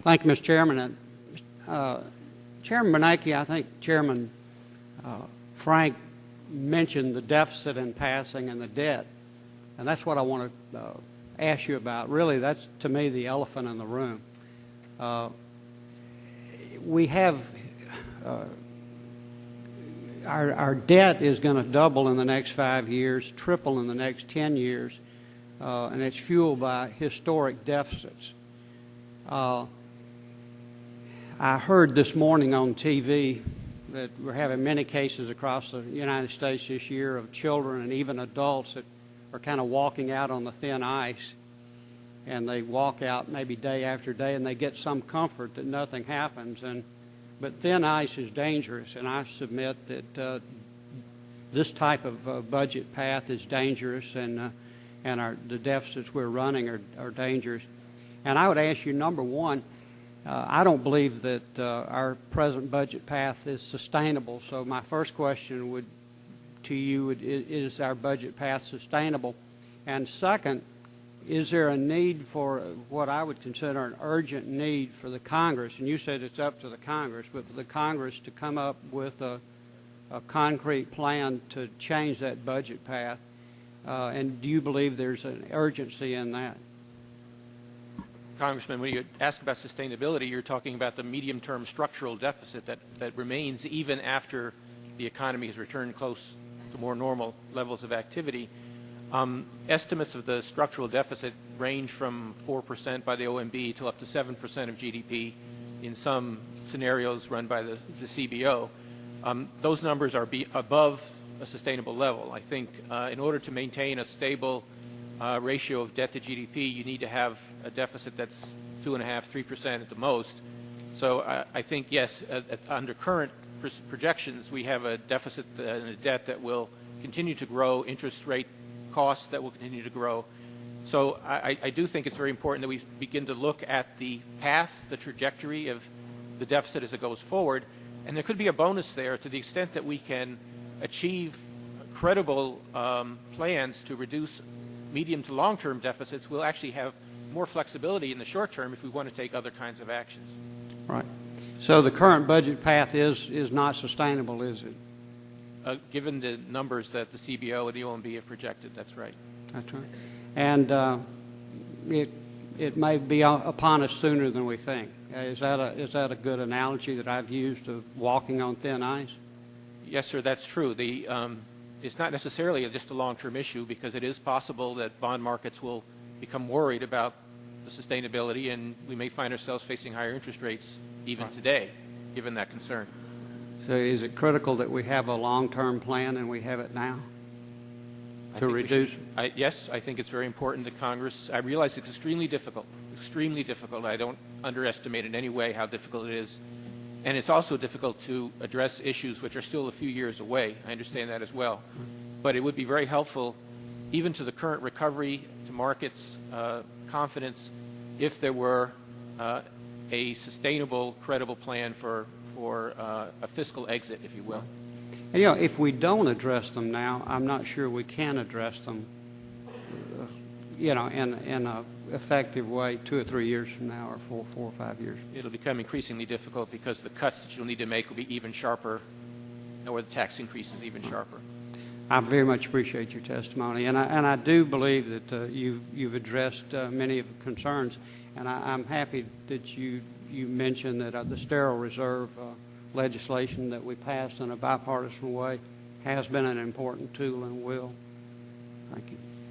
Thank you, Mr. Chairman. And, Chairman Bernanke, I think Chairman Frank mentioned the deficit in passing and the debt, and that's what I want to ask you about. Really, that's, to me, the elephant in the room. We have our debt is going to double in the next 5 years, triple in the next 10 years, and it's fueled by historic deficits. I heard this morning on TV that we're having many cases across the United States this year of children and even adults that are kind of walking out on the thin ice, and they walk out maybe day after day and they get some comfort that nothing happens. But thin ice is dangerous, and I submit that this type of budget path is dangerous, and the deficits we're running are dangerous. And I would ask you, number one, I don't believe that our present budget path is sustainable. So my first question to you is our budget path sustainable? And second, is there a need for what I would consider an urgent need for the Congress, and you said it's up to the Congress, but for the Congress to come up with a concrete plan to change that budget path? And do you believe there's an urgency in that? Congressman, when you ask about sustainability, you're talking about the medium-term structural deficit that remains even after the economy has returned close to more normal levels of activity. Estimates of the structural deficit range from 4% by the OMB to up to 7% of GDP in some scenarios run by the CBO. Those numbers are above a sustainable level. I think in order to maintain a stable ratio of debt to GDP, you need to have a deficit that's 2.5%, 3% at the most. So I think, yes, under current projections, we have a deficit and a debt that will continue to grow, interest rate costs that will continue to grow. So I do think it's very important that we begin to look at the path, the trajectory of the deficit as it goes forward. And there could be a bonus there to the extent that we can achieve credible plans to reduce medium to long-term deficits. We'll actually have more flexibility in the short term if we want to take other kinds of actions. Right. So the current budget path is not sustainable, is it? Given the numbers that the CBO and the OMB have projected, that's right. That's right. And it may be upon us sooner than we think. Is that a good analogy that I've used of walking on thin ice? Yes, sir, that's true. It's not necessarily just a long-term issue, because it is possible that bond markets will become worried about the sustainability, and we may find ourselves facing higher interest rates even today, given that concern. So is it critical that we have a long-term plan, and we have it now to reduce? Yes, I think it's very important that Congress, I realize it's extremely difficult. I don't underestimate in any way how difficult it is. And it's also difficult to address issues which are still a few years away. I understand that as well. But it would be very helpful, even to the current recovery, to markets' confidence, if there were a sustainable, credible plan for a fiscal exit, if you will. And, if we don't address them now, I'm not sure we can address them, in a effective way 2 or 3 years from now, or 4 or 5 years. It'll become increasingly difficult because the cuts that you'll need to make will be even sharper, or the tax increases even sharper. I very much appreciate your testimony, and I do believe that you've addressed many of the concerns, and I'm happy that you mentioned that the sterile reserve legislation that we passed in a bipartisan way has been an important tool and will. Thank you.